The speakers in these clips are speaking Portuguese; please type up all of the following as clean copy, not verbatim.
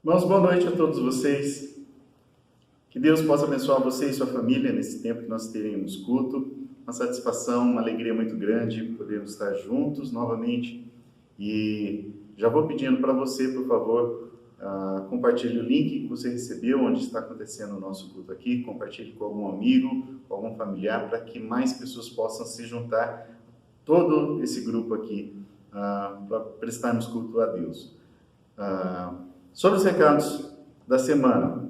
Irmãos, boa noite a todos vocês. Que Deus possa abençoar você e sua família nesse tempo que nós teremos culto. Uma satisfação, uma alegria muito grande podermos estar juntos novamente. E já vou pedindo para você, por favor, compartilhe o link que você recebeu, onde está acontecendo o nosso culto aqui. Compartilhe com algum amigo, com algum familiar, para que mais pessoas possam se juntar, todo esse grupo aqui, para prestarmos culto a Deus. Sobre os recados da semana,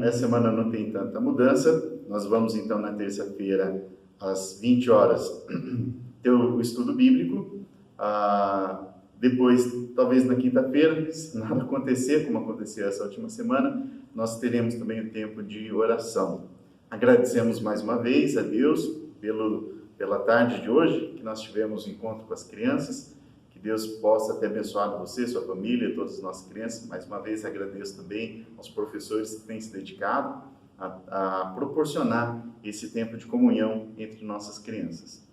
essa semana não tem tanta mudança. Nós vamos então na terça-feira às 20 horas ter o estudo bíblico. Depois, talvez na quinta-feira, se nada acontecer, como aconteceu essa última semana, nós teremos também o tempo de oração. Agradecemos mais uma vez a Deus pela tarde de hoje, que nós tivemos um encontro com as crianças. Que Deus possa ter abençoado você, sua família, todas as nossas crianças. Mais uma vez agradeço também aos professores que têm se dedicado a proporcionar esse tempo de comunhão entre nossas crianças.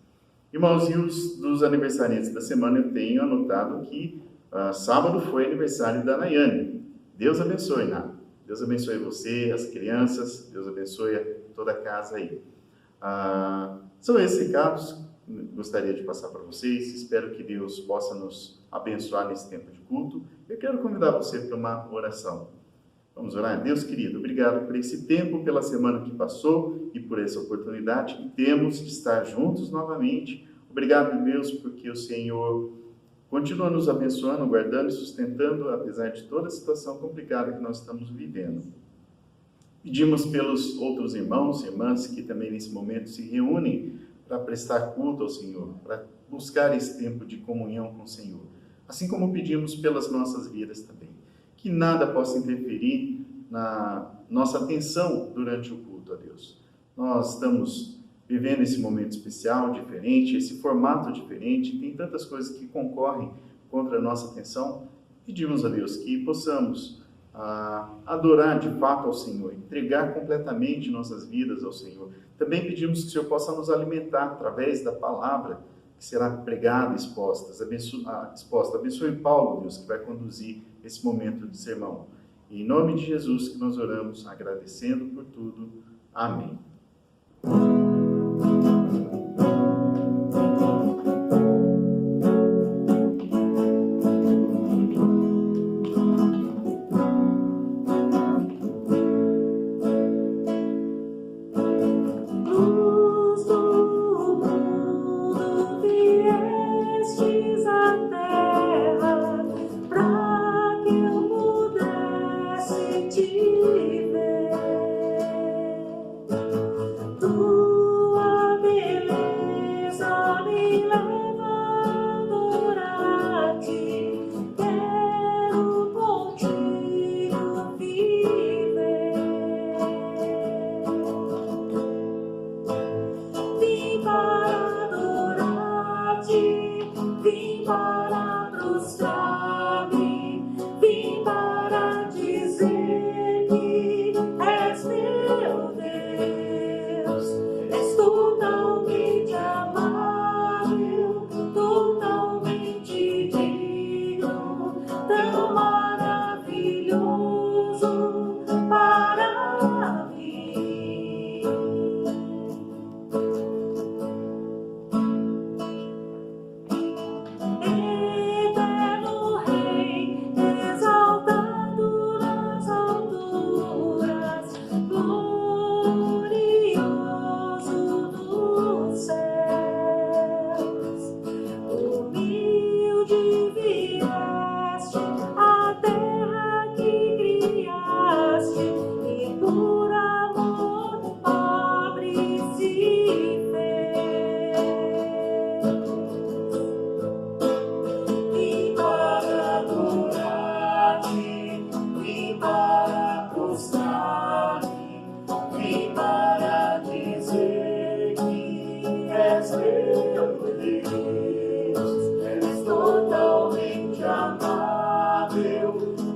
Irmãos, e os dos aniversariantes da semana, eu tenho anotado que sábado foi aniversário da Nayane. Deus abençoe, Nayane. Deus abençoe você, as crianças, Deus abençoe toda a casa aí. São esses recados que gostaria de passar para vocês. Espero que Deus possa nos abençoar nesse tempo de culto. Eu quero convidar você para uma oração. Vamos orar? Deus querido, obrigado por esse tempo, pela semana que passou e por essa oportunidade que temos de estar juntos novamente. Obrigado, Deus, porque o Senhor continua nos abençoando, guardando e sustentando, apesar de toda a situação complicada que nós estamos vivendo. Pedimos pelos outros irmãos e irmãs que também nesse momento se reúnem para prestar culto ao Senhor, para buscar esse tempo de comunhão com o Senhor. Assim como pedimos pelas nossas vidas também. Que nada possa interferir na nossa atenção durante o culto a Deus. Nós estamos vivendo esse momento especial, diferente, esse formato diferente, tem tantas coisas que concorrem contra a nossa atenção. Pedimos a Deus que possamos adorar de fato ao Senhor, entregar completamente nossas vidas ao Senhor. Também pedimos que o Senhor possa nos alimentar através da palavra que será pregada, exposta. Abençoe Paulo, Deus, que vai conduzir esse momento de sermão. E em nome de Jesus que nós oramos, agradecendo por tudo. Amém.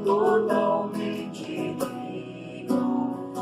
Totalmente digno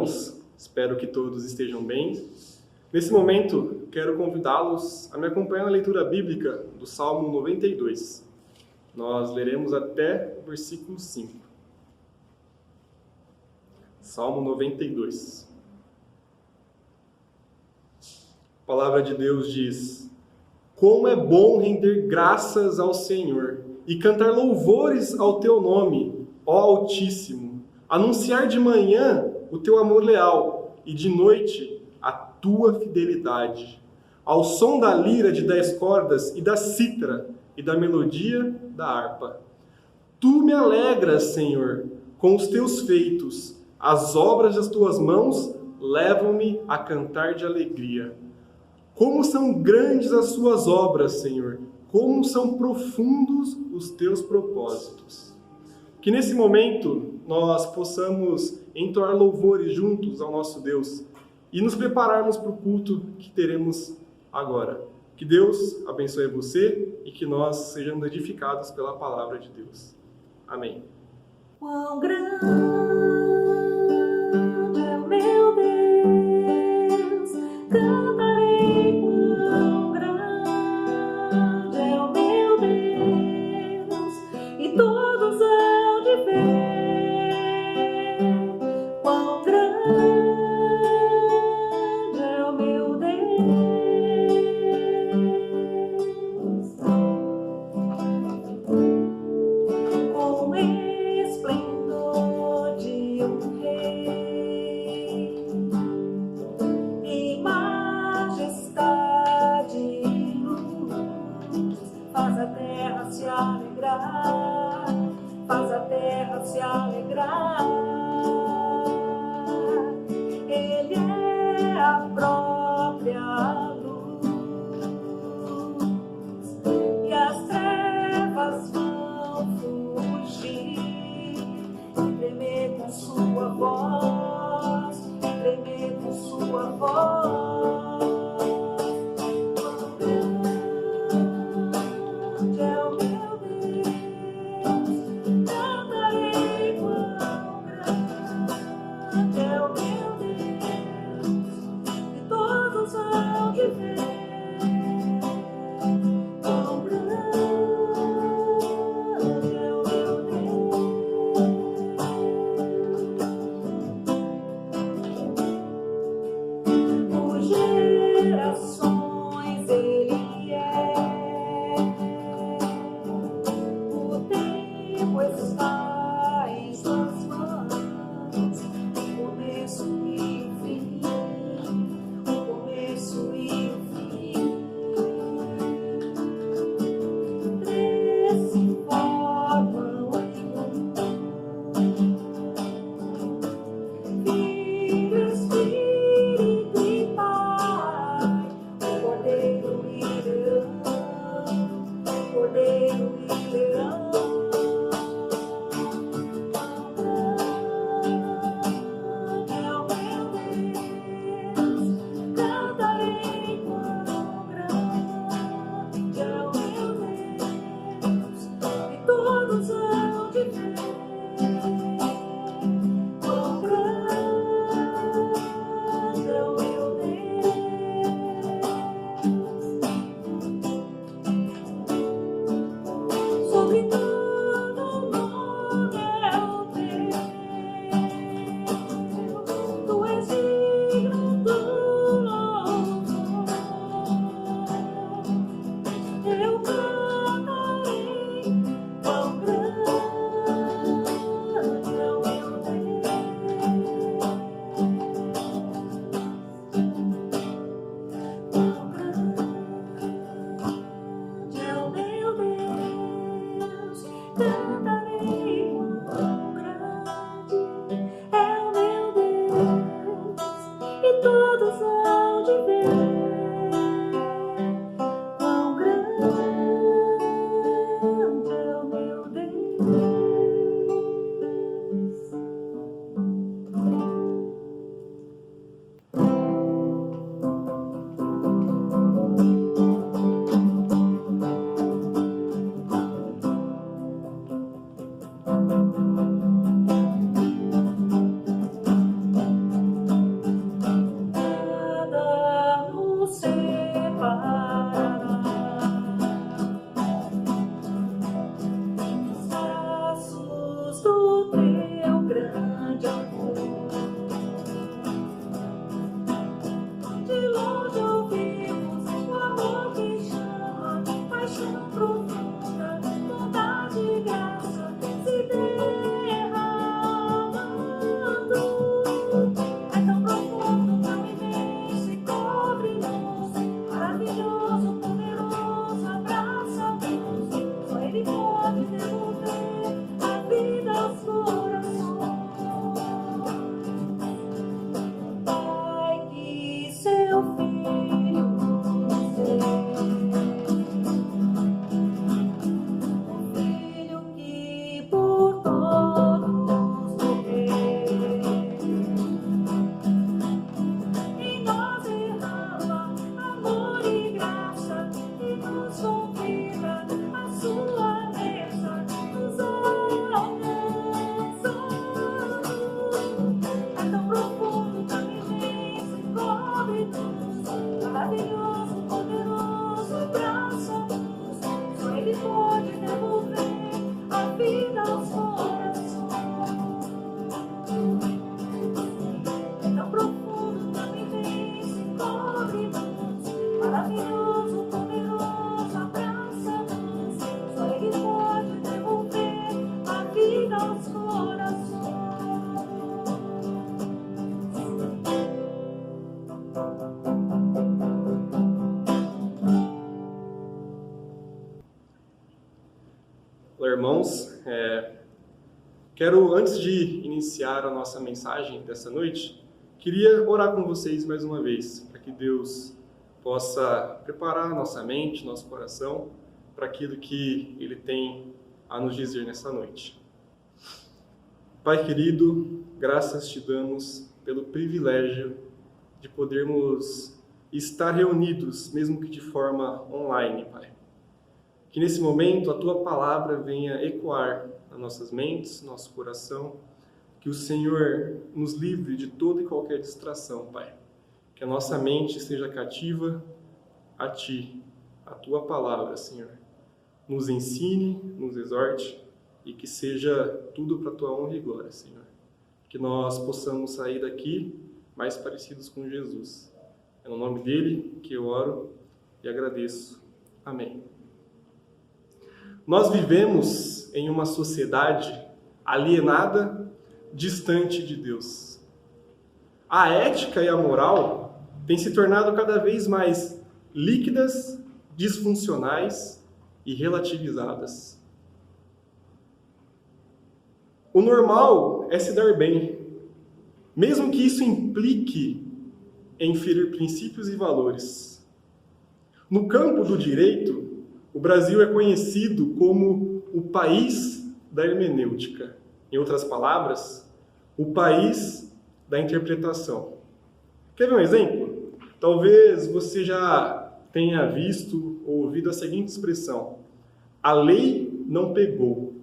irmãos? Espero que todos estejam bem. Nesse momento, quero convidá-los a me acompanhar na leitura bíblica do Salmo 92. Nós leremos até o versículo 5. Salmo 92. A palavra de Deus diz: como é bom render graças ao Senhor e cantar louvores ao teu nome, ó Altíssimo, anunciar de manhã o teu amor leal e de noite a tua fidelidade, ao som da lira de 10 cordas e da cítara e da melodia da harpa. Tu me alegras, Senhor, com os teus feitos, as obras das tuas mãos levam-me a cantar de alegria. Como são grandes as suas obras, Senhor, como são profundos os teus propósitos. Que nesse momento nós possamos entoar louvores juntos ao nosso Deus e nos prepararmos para o culto que teremos agora. Que Deus abençoe você e que nós sejamos edificados pela palavra de Deus. Amém. Quão grande é o meu Deus, cantarei. Quão grande é o meu Deus, e todos hão de ver. Quão grande é o meu Deus. Com esplendor de um rei, em majestade e luz, faz a terra se alegrar, faz a terra se alegrar. Ele é a própria luz, e as trevas vão fugir, e tremer com sua voz, e tremer com sua voz. Quão grande é o meu Deus, cantarei. Quão grande é o meu Deus, e todos hão de ver. Quão grande é o meu Deus. Por gerações Ele é, o tempo está em suas mãos, o começo e o fim, o começo e o fim. Três se formam em um, Filho, Espírito e Pai, o Cordeiro e Leão, o Cordeiro e Leão. Quão grande é o meu Deus, cantarei. Quão grande é o meu Deus, e todos hão de ver. Quão grande é o meu Deus. Sobre todo nome é o teu. Tu és digno do louvor. Eu cantarei. Quão grande é o meu Deus. Quão grande é o meu Deus, Olá, irmãos. Quero, antes de iniciar a nossa mensagem dessa noite, queria orar com vocês mais uma vez, para que Deus possa preparar nossa mente, nosso coração, para aquilo que Ele tem a nos dizer nessa noite. Pai querido, graças te damos pelo privilégio de podermos estar reunidos, mesmo que de forma online, Pai. Que nesse momento a Tua palavra venha ecoar nas nossas mentes, nosso coração, que o Senhor nos livre de toda e qualquer distração, Pai. Que a nossa mente esteja cativa a Ti, a Tua palavra, Senhor. Nos ensine, nos exorte e que seja tudo para a Tua honra e glória, Senhor. Que nós possamos sair daqui mais parecidos com Jesus. É no nome dele que eu oro e agradeço. Amém. Nós vivemos em uma sociedade alienada, distante de Deus. A ética e a moral têm se tornado cada vez mais líquidas, disfuncionais e relativizadas. O normal é se dar bem, mesmo que isso implique em ferir princípios e valores. No campo do direito, o Brasil é conhecido como o país da hermenêutica. Em outras palavras, o país da interpretação. Quer ver um exemplo? Talvez você já tenha visto ou ouvido a seguinte expressão: a lei não pegou.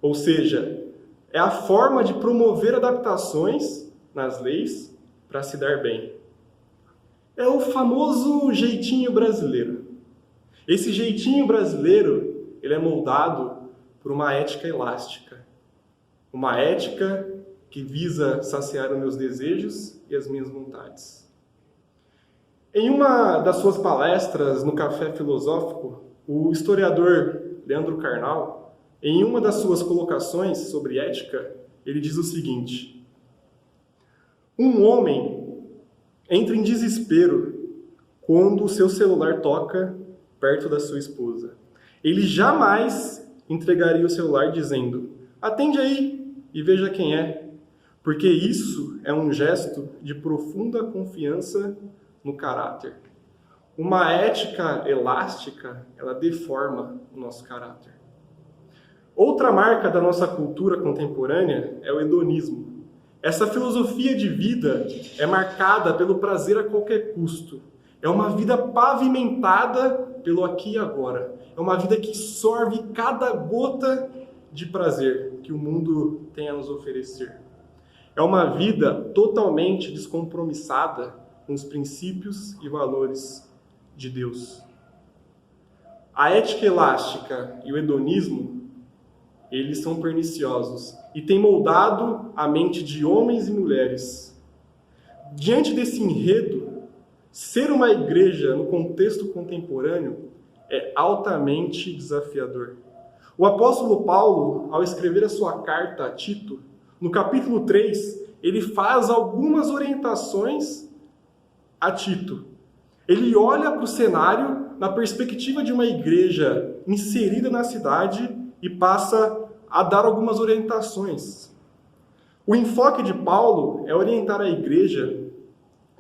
Ou seja, é a forma de promover adaptações nas leis para se dar bem. É o famoso jeitinho brasileiro. Esse jeitinho brasileiro, ele é moldado por uma ética elástica. Uma ética que visa saciar os meus desejos e as minhas vontades. Em uma das suas palestras no Café Filosófico, o historiador Leandro Carnal, em uma das suas colocações sobre ética, ele diz o seguinte: um homem entra em desespero quando o seu celular toca perto da sua esposa. Ele jamais entregaria o celular dizendo: atende aí e veja quem é, porque isso é um gesto de profunda confiança no caráter. Uma ética elástica, ela deforma o nosso caráter. Outra marca da nossa cultura contemporânea é o hedonismo. Essa filosofia de vida é marcada pelo prazer a qualquer custo. É uma vida pavimentada pelo aqui e agora. É uma vida que sorve cada gota de prazer que o mundo tem a nos oferecer. É uma vida totalmente descompromissada com os princípios e valores de Deus. A ética elástica e o hedonismo, eles são perniciosos e têm moldado a mente de homens e mulheres. Diante desse enredo, ser uma igreja no contexto contemporâneo é altamente desafiador. O apóstolo Paulo, ao escrever a sua carta a Tito, no capítulo 3, ele faz algumas orientações a Tito. Ele olha para o cenário na perspectiva de uma igreja inserida na cidade e passa a dar algumas orientações. O enfoque de Paulo é orientar a igreja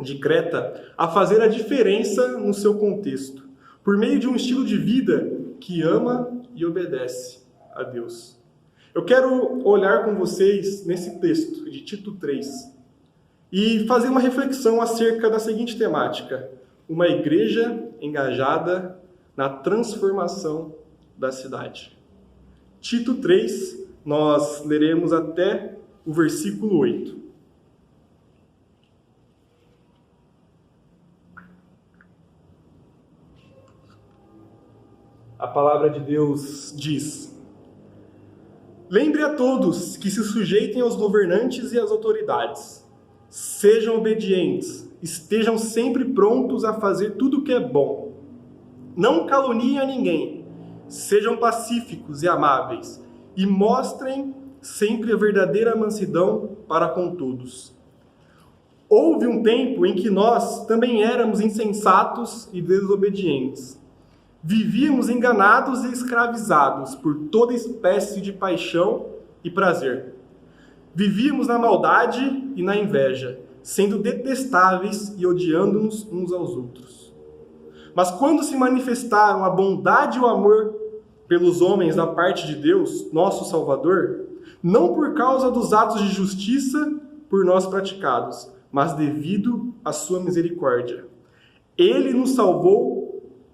de Creta a fazer a diferença no seu contexto, por meio de um estilo de vida que ama e obedece a Deus. Eu quero olhar com vocês nesse texto de Tito 3 e fazer uma reflexão acerca da seguinte temática: uma igreja engajada na transformação da cidade. Tito 3, nós leremos até o versículo 8. A palavra de Deus diz: lembre a todos que se sujeitem aos governantes e às autoridades. Sejam obedientes, estejam sempre prontos a fazer tudo o que é bom. Não caluniem a ninguém, sejam pacíficos e amáveis, e mostrem sempre a verdadeira mansidão para com todos. Houve um tempo em que nós também éramos insensatos e desobedientes. Vivíamos enganados e escravizados por toda espécie de paixão e prazer. Vivíamos na maldade e na inveja, sendo detestáveis e odiando-nos uns aos outros. Mas quando se manifestaram a bondade e o amor pelos homens da parte de Deus, nosso Salvador, não por causa dos atos de justiça por nós praticados, mas devido à sua misericórdia. Ele nos salvou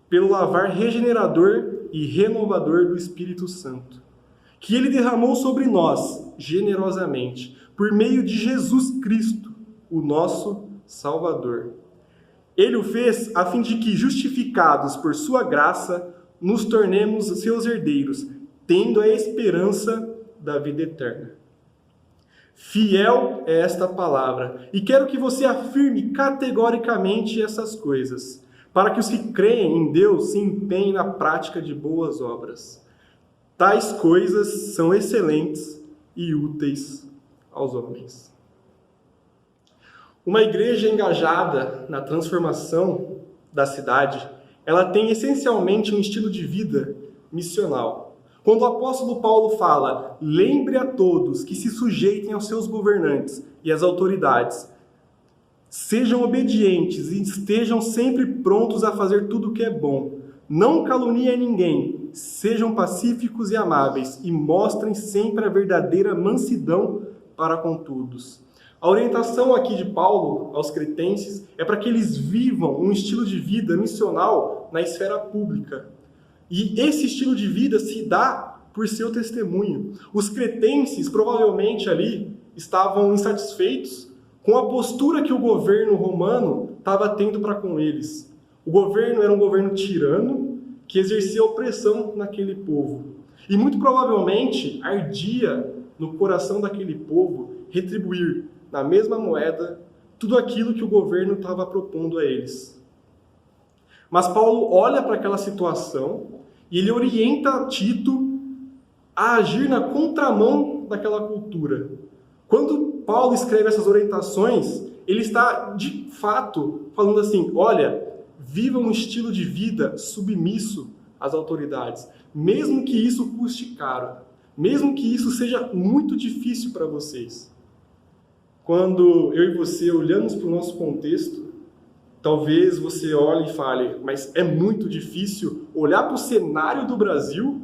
pelo lavar regenerador e renovador do Espírito Santo, que ele derramou sobre nós generosamente, por meio de Jesus Cristo, o nosso Salvador. Ele o fez a fim de que, justificados por sua graça, nos tornemos seus herdeiros, tendo a esperança da vida eterna. Fiel é esta palavra, e quero que você afirme categoricamente essas coisas, para que os que creem em Deus se empenhem na prática de boas obras. Tais coisas são excelentes e úteis aos homens. Uma igreja engajada na transformação da cidade, ela tem essencialmente um estilo de vida missional. Quando o apóstolo Paulo fala, lembre a todos que se sujeitem aos seus governantes e às autoridades, sejam obedientes e estejam sempre prontos a fazer tudo o que é bom. Não caluniem ninguém, sejam pacíficos e amáveis e mostrem sempre a verdadeira mansidão para com todos. A orientação aqui de Paulo aos cretenses é para que eles vivam um estilo de vida missional na esfera pública. E esse estilo de vida se dá por seu testemunho. Os cretenses provavelmente ali estavam insatisfeitos com a postura que o governo romano estava tendo para com eles. O governo era um governo tirano que exercia opressão naquele povo. E muito provavelmente ardia no coração daquele povo retribuir na mesma moeda tudo aquilo que o governo estava propondo a eles. Mas Paulo olha para aquela situação e ele orienta Tito a agir na contramão daquela cultura. Quando Paulo escreve essas orientações, ele está, de fato, falando assim, olha, viva um estilo de vida submisso às autoridades, mesmo que isso custe caro, mesmo que isso seja muito difícil para vocês. Quando eu e você olhamos para o nosso contexto, talvez você olhe e fale, mas é muito difícil olhar para o cenário do Brasil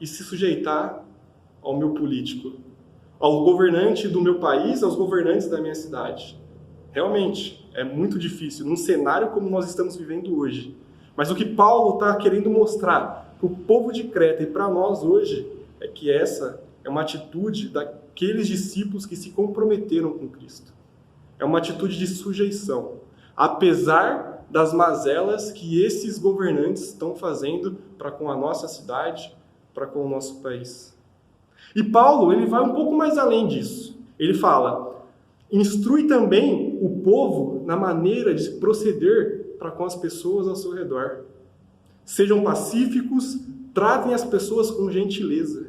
e se sujeitar ao meu político, ao governante do meu país, aos governantes da minha cidade. Realmente, é muito difícil, num cenário como nós estamos vivendo hoje. Mas o que Paulo está querendo mostrar para o povo de Creta e para nós hoje é que essa é uma atitude daqueles discípulos que se comprometeram com Cristo. É uma atitude de sujeição, apesar das mazelas que esses governantes estão fazendo para com a nossa cidade, para com o nosso país. E Paulo, ele vai um pouco mais além disso. Ele fala, instrui também o povo na maneira de proceder para com as pessoas ao seu redor. Sejam pacíficos, tratem as pessoas com gentileza.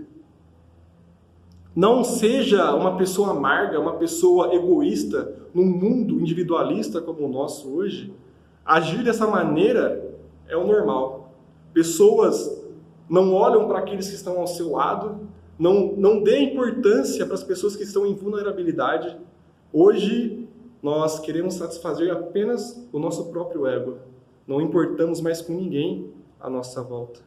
Não seja uma pessoa amarga, uma pessoa egoísta, num mundo individualista como o nosso hoje. Agir dessa maneira é o normal. Pessoas não olham para aqueles que estão ao seu lado, não dê importância para as pessoas que estão em vulnerabilidade. Hoje, nós queremos satisfazer apenas o nosso próprio ego. Não importamos mais com ninguém à nossa volta.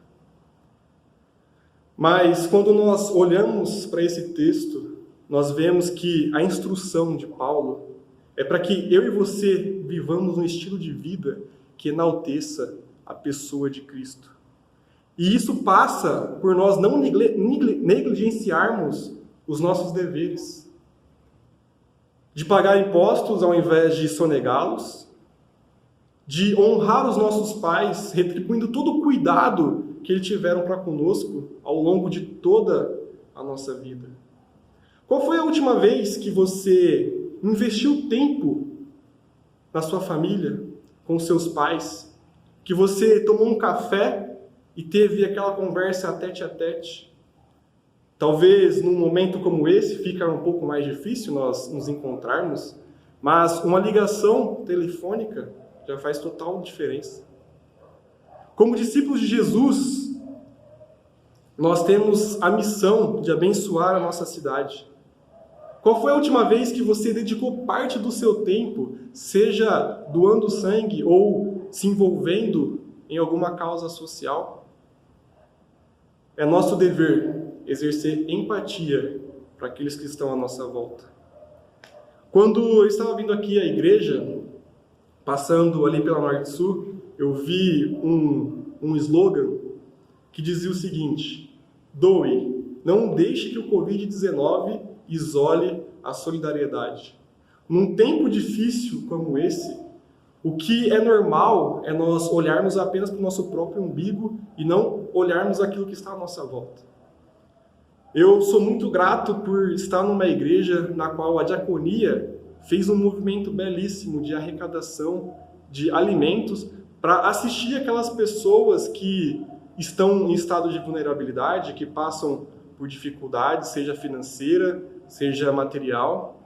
Mas, quando nós olhamos para esse texto, nós vemos que a instrução de Paulo é para que eu e você vivamos um estilo de vida que enalteça a pessoa de Cristo. E isso passa por nós não negligenciarmos os nossos deveres. De pagar impostos ao invés de sonegá-los. De honrar os nossos pais, retribuindo todo o cuidado que eles tiveram para conosco ao longo de toda a nossa vida. Qual foi a última vez que você investiu tempo na sua família, com seus pais? Que você tomou um café e teve aquela conversa tete a tete? Talvez num momento como esse fica um pouco mais difícil nós nos encontrarmos, mas uma ligação telefônica já faz total diferença. Como discípulos de Jesus, nós temos a missão de abençoar a nossa cidade. Qual foi a última vez que você dedicou parte do seu tempo, seja doando sangue ou se envolvendo em alguma causa social? É nosso dever exercer empatia para aqueles que estão à nossa volta. Quando eu estava vindo aqui à igreja, passando ali pela Norte Sul, eu vi um slogan que dizia o seguinte: doe, não deixe que o Covid-19 isole a solidariedade. Num tempo difícil como esse, o que é normal é nós olharmos apenas para o nosso próprio umbigo e não olharmos aquilo que está à nossa volta. Eu sou muito grato por estar numa igreja na qual a diaconia fez um movimento belíssimo de arrecadação de alimentos para assistir aquelas pessoas que estão em estado de vulnerabilidade, que passam por dificuldades, seja financeira, seja material.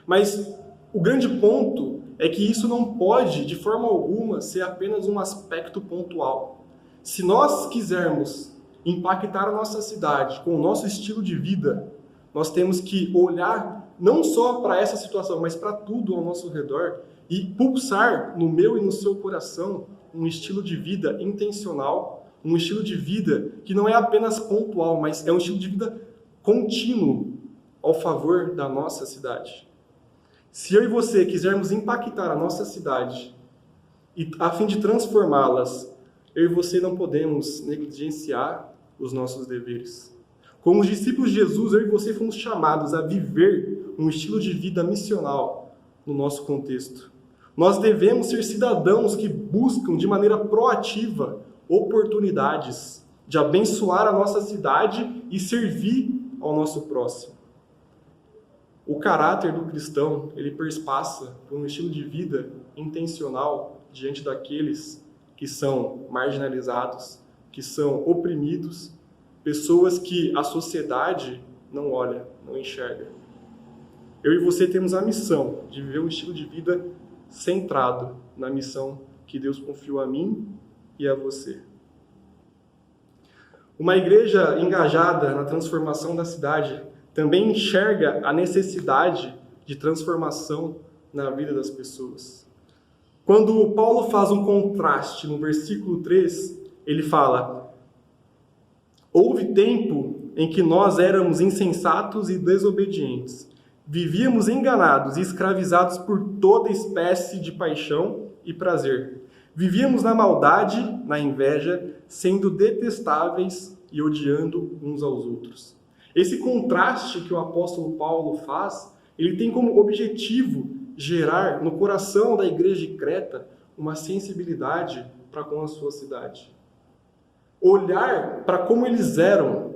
Mas o grande ponto é que isso não pode, de forma alguma, ser apenas um aspecto pontual. Se nós quisermos impactar a nossa cidade com o nosso estilo de vida, nós temos que olhar não só para essa situação, mas para tudo ao nosso redor e pulsar no meu e no seu coração um estilo de vida intencional, um estilo de vida que não é apenas pontual, mas é um estilo de vida contínuo ao favor da nossa cidade. Se eu e você quisermos impactar a nossa cidade e a fim de transformá-las, eu e você não podemos negligenciar os nossos deveres. Como os discípulos de Jesus, eu e você fomos chamados a viver um estilo de vida missional no nosso contexto. Nós devemos ser cidadãos que buscam de maneira proativa oportunidades de abençoar a nossa cidade e servir ao nosso próximo. O caráter do cristão, ele perspassa por um estilo de vida intencional diante daqueles que são marginalizados, que são oprimidos, pessoas que a sociedade não olha, não enxerga. Eu e você temos a missão de viver um estilo de vida centrado na missão que Deus confiou a mim e a você. Uma igreja engajada na transformação da cidade também enxerga a necessidade de transformação na vida das pessoas. Quando Paulo faz um contraste no versículo 3, ele fala: houve tempo em que nós éramos insensatos e desobedientes, vivíamos enganados e escravizados por toda espécie de paixão e prazer. Vivíamos na maldade, na inveja, sendo detestáveis e odiando uns aos outros. Esse contraste que o apóstolo Paulo faz, ele tem como objetivo gerar no coração da igreja de Creta uma sensibilidade para com a sua cidade. Olhar para como eles eram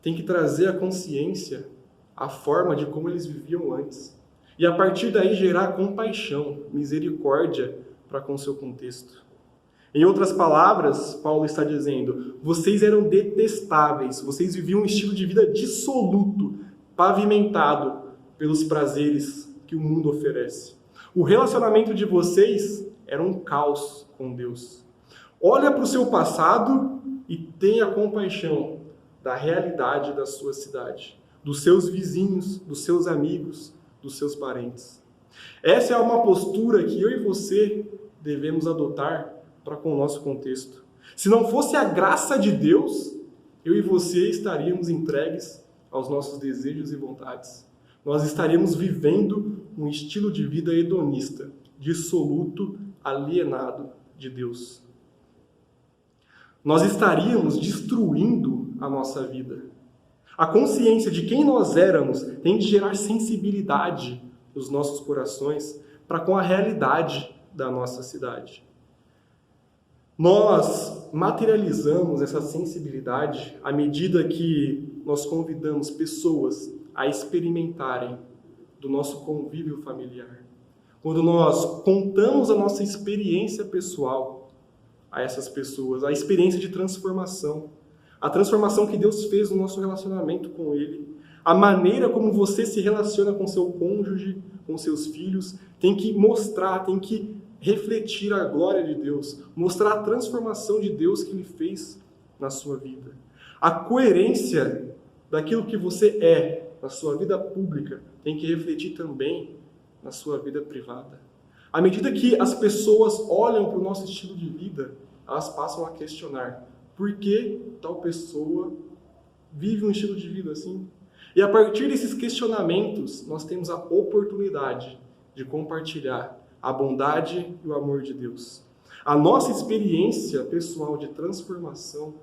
tem que trazer à consciência a forma de como eles viviam antes. E a partir daí gerar compaixão, misericórdia para com o seu contexto. Em outras palavras, Paulo está dizendo: vocês eram detestáveis, vocês viviam um estilo de vida dissoluto, pavimentado pelos prazeres que o mundo oferece. O relacionamento de vocês era um caos com Deus. Olha para o seu passado e tenha compaixão da realidade da sua cidade, dos seus vizinhos, dos seus amigos, dos seus parentes. Essa é uma postura que eu e você devemos adotar para com o nosso contexto. Se não fosse a graça de Deus, eu e você estaríamos entregues aos nossos desejos e vontades. Nós estaríamos vivendo um estilo de vida hedonista, dissoluto, alienado de Deus. Nós estaríamos destruindo a nossa vida. A consciência de quem nós éramos tem de gerar sensibilidade nos nossos corações para com a realidade da nossa cidade. Nós materializamos essa sensibilidade à medida que nós convidamos pessoas a experimentarem do nosso convívio familiar. Quando nós contamos a nossa experiência pessoal a essas pessoas, a experiência de transformação, a transformação que Deus fez no nosso relacionamento com Ele, a maneira como você se relaciona com seu cônjuge, com seus filhos, tem que mostrar, tem que refletir a glória de Deus, mostrar a transformação de Deus que Ele fez na sua vida. A coerência daquilo que você é na sua vida pública tem que refletir também na sua vida privada. À medida que as pessoas olham para o nosso estilo de vida, elas passam a questionar por que tal pessoa vive um estilo de vida assim. E a partir desses questionamentos, nós temos a oportunidade de compartilhar a bondade e o amor de Deus. A nossa experiência pessoal de transformação,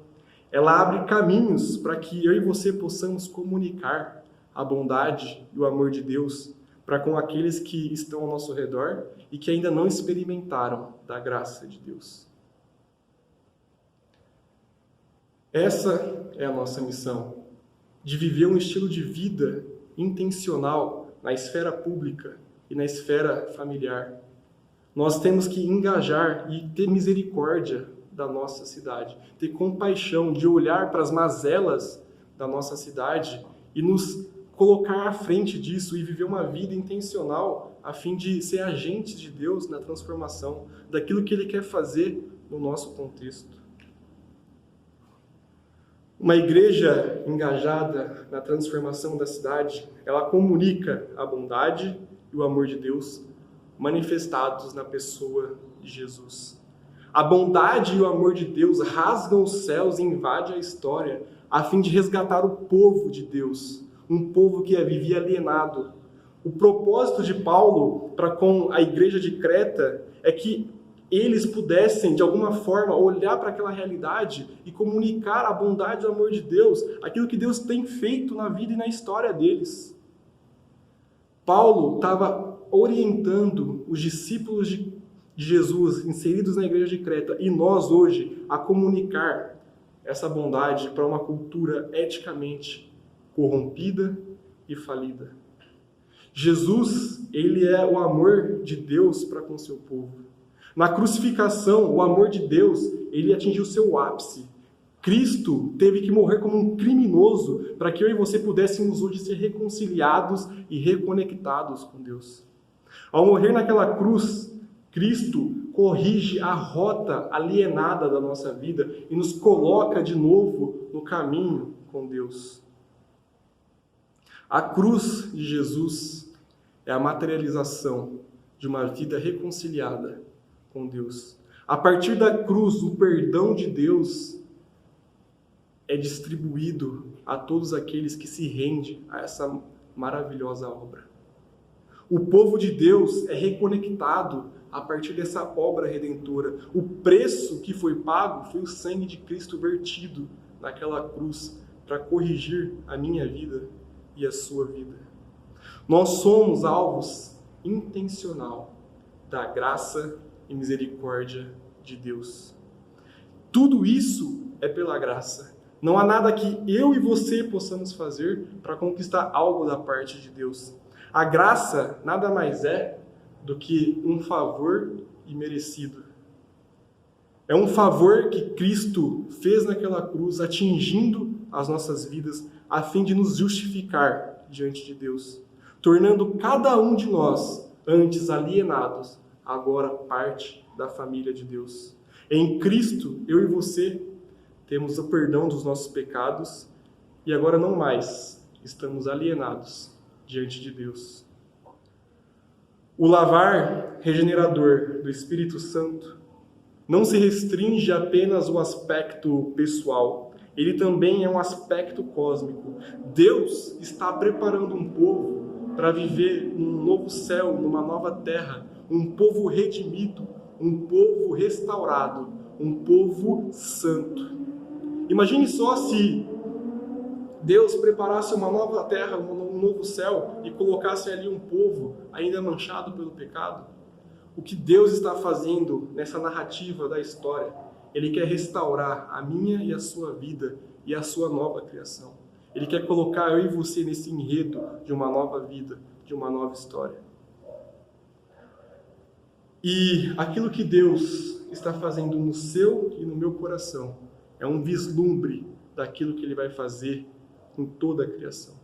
ela abre caminhos para que eu e você possamos comunicar a bondade e o amor de Deus para com aqueles que estão ao nosso redor e que ainda não experimentaram da graça de Deus. Essa é a nossa missão, de viver um estilo de vida intencional na esfera pública e na esfera familiar. Nós temos que engajar e ter misericórdia da nossa cidade, ter compaixão, de olhar para as mazelas da nossa cidade e nos colocar à frente disso e viver uma vida intencional a fim de ser agentes de Deus na transformação daquilo que Ele quer fazer no nosso contexto. Uma igreja engajada na transformação da cidade, ela comunica a bondade e o amor de Deus manifestados na pessoa de Jesus. A bondade e o amor de Deus rasgam os céus e invadem a história a fim de resgatar o povo de Deus, um povo que vivia alienado. O propósito de Paulo para com a igreja de Creta é que eles pudessem, de alguma forma, olhar para aquela realidade e comunicar a bondade e o amor de Deus, aquilo que Deus tem feito na vida e na história deles. Paulo estava orientando os discípulos de Jesus, inseridos na igreja de Creta, e nós hoje, a comunicar essa bondade para uma cultura eticamente corrompida e falida. Jesus, ele é o amor de Deus para com seu povo. Na crucificação, o amor de Deus, ele atingiu seu ápice. Cristo teve que morrer como um criminoso para que eu e você pudéssemos hoje ser reconciliados e reconectados com Deus. Ao morrer naquela cruz, Cristo corrige a rota alienada da nossa vida e nos coloca de novo no caminho com Deus. A cruz de Jesus é a materialização de uma vida reconciliada com Deus. A partir da cruz, o perdão de Deus é distribuído a todos aqueles que se rendem a essa maravilhosa obra. O povo de Deus é reconectado a partir dessa obra redentora. O preço que foi pago foi o sangue de Cristo vertido naquela cruz para corrigir a minha vida e a sua vida. Nós somos alvos intencional da graça e misericórdia de Deus. Tudo isso é pela graça. Não há nada que eu e você possamos fazer para conquistar algo da parte de Deus. A graça nada mais é do que um favor imerecido. É um favor que Cristo fez naquela cruz, atingindo as nossas vidas, a fim de nos justificar diante de Deus, tornando cada um de nós, antes alienados, agora parte da família de Deus. Em Cristo, eu e você temos o perdão dos nossos pecados e agora não mais estamos alienados diante de Deus. O lavar regenerador do Espírito Santo não se restringe apenas ao aspecto pessoal, ele também é um aspecto cósmico. Deus está preparando um povo para viver num novo céu, numa nova terra, um povo redimido, um povo restaurado, um povo santo. Imagine só se Deus preparasse uma nova terra, um novo céu e colocasse ali um povo ainda manchado pelo pecado. O que Deus está fazendo nessa narrativa da história? Ele quer restaurar a minha e a sua vida e a sua nova criação. Ele quer colocar eu e você nesse enredo de uma nova vida, de uma nova história. E aquilo que Deus está fazendo no seu e no meu coração é um vislumbre daquilo que Ele vai fazer com toda a criação.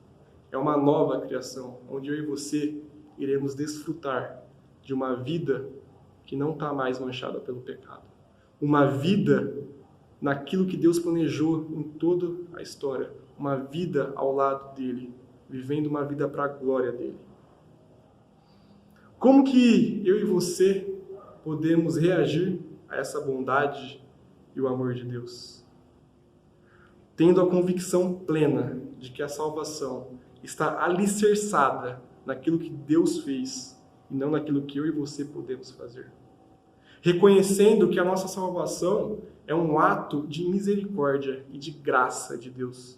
É uma nova criação, onde eu e você iremos desfrutar de uma vida que não está mais manchada pelo pecado. Uma vida naquilo que Deus planejou em toda a história. Uma vida ao lado dele, vivendo uma vida para a glória dele. Como que eu e você podemos reagir a essa bondade e o amor de Deus? Tendo a convicção plena de que a salvação está alicerçada naquilo que Deus fez e não naquilo que eu e você podemos fazer. Reconhecendo que a nossa salvação é um ato de misericórdia e de graça de Deus.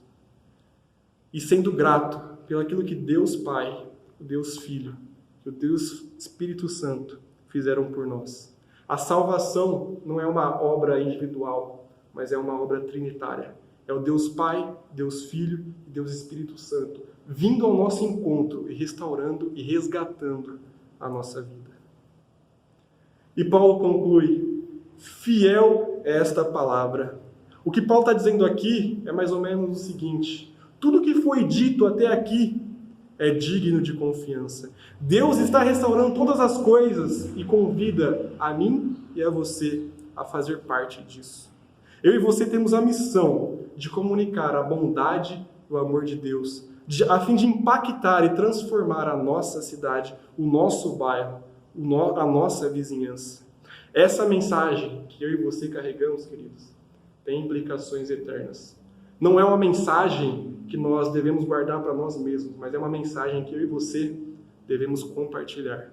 E sendo grato pelo aquilo que Deus Pai, o Deus Filho, que o Deus Espírito Santo fizeram por nós. A salvação não é uma obra individual, mas é uma obra trinitária. É o Deus Pai, Deus Filho e Deus Espírito Santo vindo ao nosso encontro e restaurando e resgatando a nossa vida. E Paulo conclui: fiel é esta palavra. O que Paulo está dizendo aqui é mais ou menos o seguinte: tudo que foi dito até aqui é digno de confiança. Deus está restaurando todas as coisas e convida a mim e a você a fazer parte disso. Eu e você temos a missão de comunicar a bondade e o amor de Deus, a fim de impactar e transformar a nossa cidade, o nosso bairro, a nossa vizinhança. Essa mensagem que eu e você carregamos, queridos, tem implicações eternas. Não é uma mensagem que nós devemos guardar para nós mesmos, mas é uma mensagem que eu e você devemos compartilhar.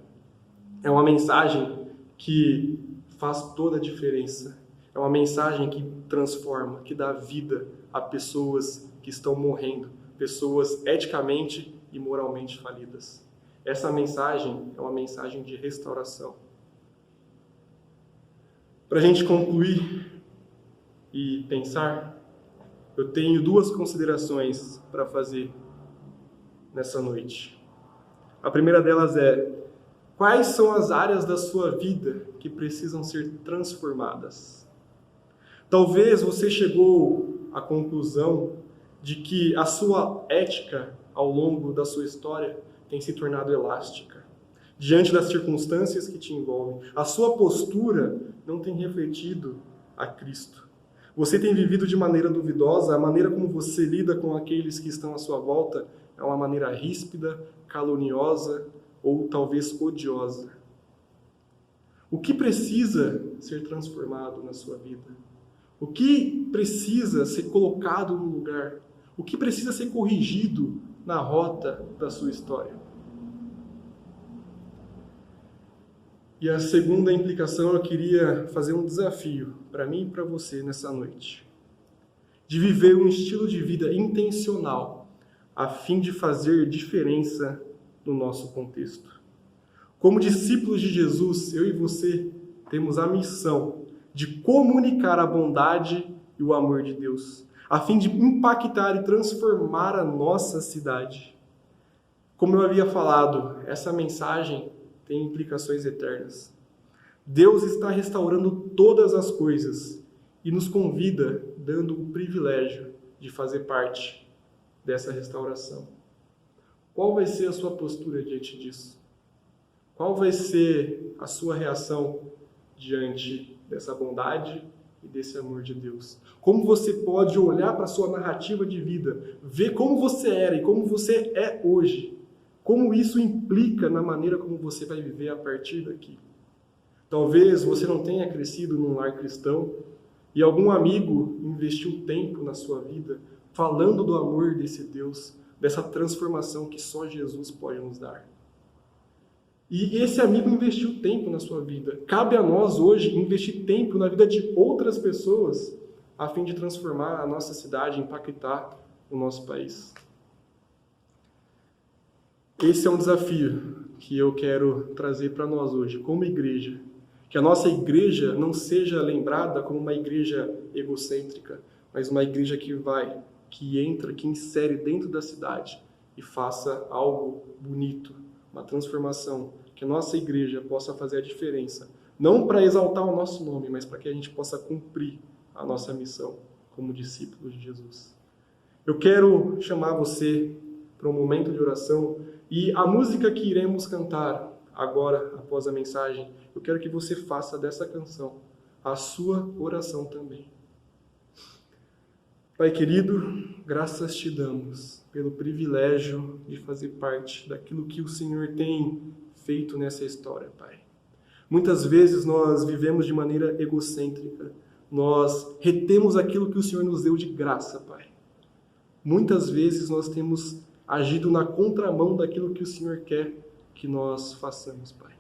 É uma mensagem que faz toda a diferença. É uma mensagem que transforma, que dá vida a pessoas que estão morrendo, pessoas eticamente e moralmente falidas. Essa mensagem é uma mensagem de restauração. Para a gente concluir e pensar, eu tenho duas considerações para fazer nessa noite. A primeira delas é: quais são as áreas da sua vida que precisam ser transformadas? Talvez você chegou à conclusão de que a sua ética ao longo da sua história tem se tornado elástica. Diante das circunstâncias que te envolvem, a sua postura não tem refletido a Cristo. Você tem vivido de maneira duvidosa, a maneira como você lida com aqueles que estão à sua volta é uma maneira ríspida, caluniosa ou talvez odiosa. O que precisa ser transformado na sua vida? O que precisa ser colocado no lugar? O que precisa ser corrigido na rota da sua história? E a segunda implicação, eu queria fazer um desafio para mim e para você nessa noite. De viver um estilo de vida intencional, a fim de fazer diferença no nosso contexto. Como discípulos de Jesus, eu e você temos a missão de comunicar a bondade e o amor de Deus, a fim de impactar e transformar a nossa cidade. Como eu havia falado, essa mensagem tem implicações eternas. Deus está restaurando todas as coisas e nos convida, dando o privilégio de fazer parte dessa restauração. Qual vai ser a sua postura diante disso? Qual vai ser a sua reação diante dessa bondade e desse amor de Deus? Como você pode olhar para a sua narrativa de vida, ver como você era e como você é hoje? Como isso implica na maneira como você vai viver a partir daqui? Talvez você não tenha crescido num lar cristão e algum amigo investiu tempo na sua vida falando do amor desse Deus, dessa transformação que só Jesus pode nos dar. E esse amigo investiu tempo na sua vida. Cabe a nós hoje investir tempo na vida de outras pessoas a fim de transformar a nossa cidade, impactar o nosso país. Esse é um desafio que eu quero trazer para nós hoje, como igreja. Que a nossa igreja não seja lembrada como uma igreja egocêntrica, mas uma igreja que entra, que insere dentro da cidade e faça algo bonito, uma transformação. Que a nossa igreja possa fazer a diferença, não para exaltar o nosso nome, mas para que a gente possa cumprir a nossa missão como discípulos de Jesus. Eu quero chamar você para um momento de oração. E a música que iremos cantar agora, após a mensagem, eu quero que você faça dessa canção a sua oração também. Pai querido, graças te damos pelo privilégio de fazer parte daquilo que o Senhor tem feito nessa história, Pai. Muitas vezes nós vivemos de maneira egocêntrica, nós retemos aquilo que o Senhor nos deu de graça, Pai. Muitas vezes nós temos agido na contramão daquilo que o Senhor quer que nós façamos, Pai.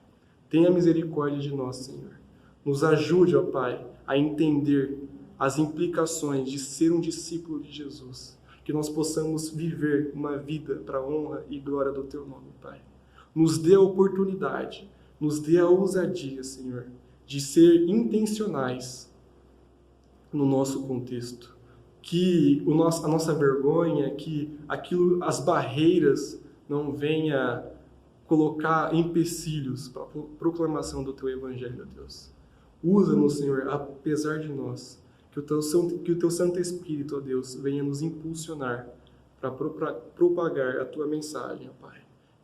Tenha misericórdia de nós, Senhor. Nos ajude, ó Pai, a entender as implicações de ser um discípulo de Jesus. Que nós possamos viver uma vida para a honra e glória do Teu nome, Pai. Nos dê a oportunidade, nos dê a ousadia, Senhor, de ser intencionais no nosso contexto. Que a nossa vergonha, que as barreiras não venha colocar empecilhos para a proclamação do Teu Evangelho, Deus. Usa-nos, Senhor, apesar de nós. Que o Teu Santo Espírito, ó Deus, venha nos impulsionar para propagar a Tua mensagem, ó Pai.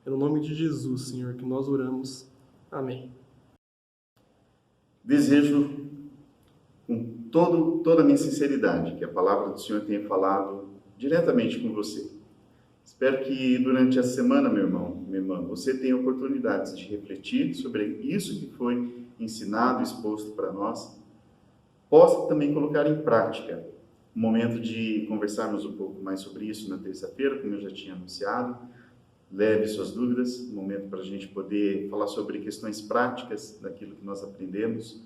É no nome de Jesus, Senhor, que nós oramos. Amém. Desejo, com toda a minha sinceridade, que a palavra do Senhor tenha falado diretamente com você. Espero que durante a semana, meu irmão, minha irmã, você tenha oportunidades de refletir sobre isso que foi ensinado, exposto para nós, possa também colocar em prática. O momento de conversarmos um pouco mais sobre isso na terça-feira, como eu já tinha anunciado. Leve suas dúvidas, um momento para a gente poder falar sobre questões práticas daquilo que nós aprendemos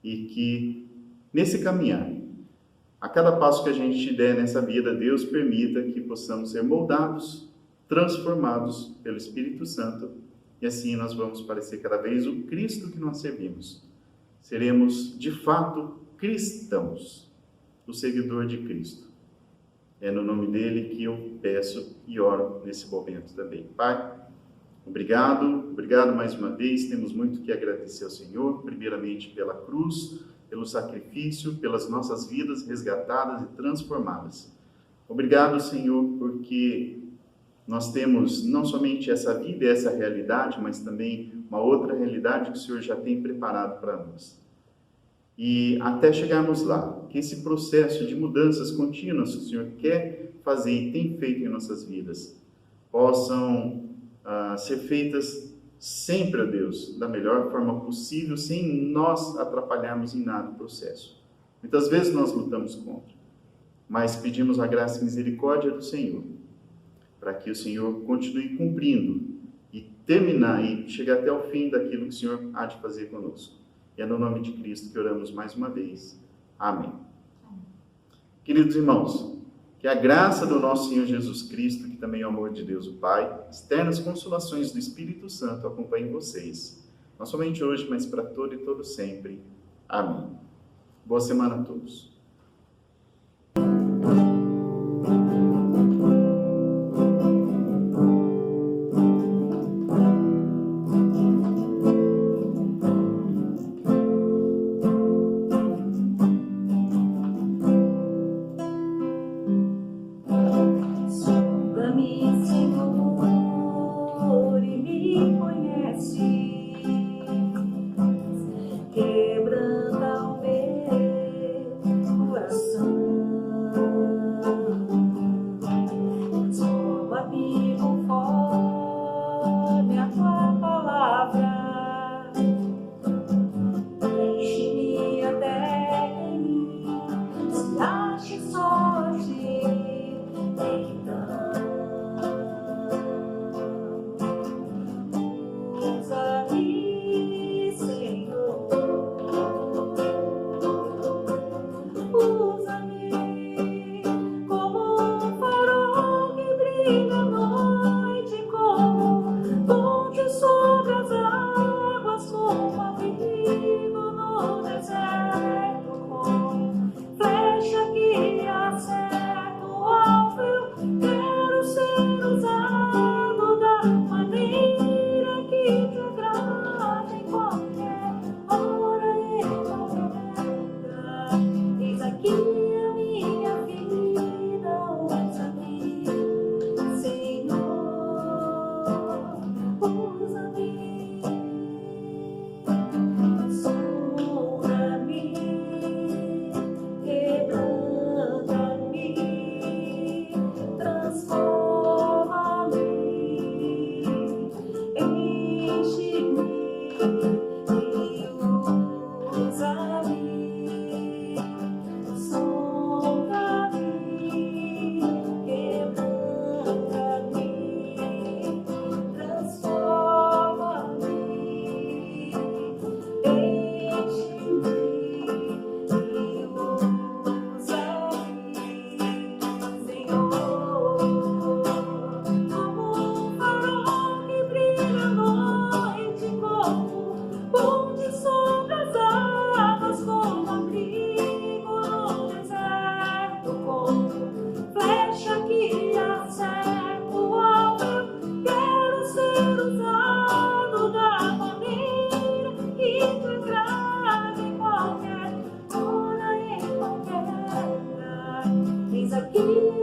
e que, nesse caminhar, a cada passo que a gente der nessa vida, Deus permita que possamos ser moldados, transformados pelo Espírito Santo e assim nós vamos parecer cada vez o Cristo que nós servimos. Seremos, de fato, cristãos, o seguidor de Cristo. É no nome dele que eu peço e oro nesse momento também. Pai, obrigado mais uma vez. Temos muito que agradecer ao Senhor, primeiramente pela cruz, pelo sacrifício, pelas nossas vidas resgatadas e transformadas. Obrigado, Senhor, porque nós temos não somente essa vida e essa realidade, mas também uma outra realidade que o Senhor já tem preparado para nós. E até chegarmos lá, que esse processo de mudanças contínuas que o Senhor quer fazer e tem feito em nossas vidas, possam ser feitas sempre, ó Deus, da melhor forma possível, sem nós atrapalharmos em nada o processo. Muitas vezes nós lutamos contra, mas pedimos a graça e misericórdia do Senhor, para que o Senhor continue cumprindo e terminar e chegar até o fim daquilo que o Senhor há de fazer conosco. E é no nome de Cristo que oramos mais uma vez. Amém. Queridos irmãos, que a graça do nosso Senhor Jesus Cristo, que também é o amor de Deus o Pai, externas consolações do Espírito Santo acompanhem vocês, não somente hoje, mas para todo e todo sempre. Amém. Boa semana a todos. que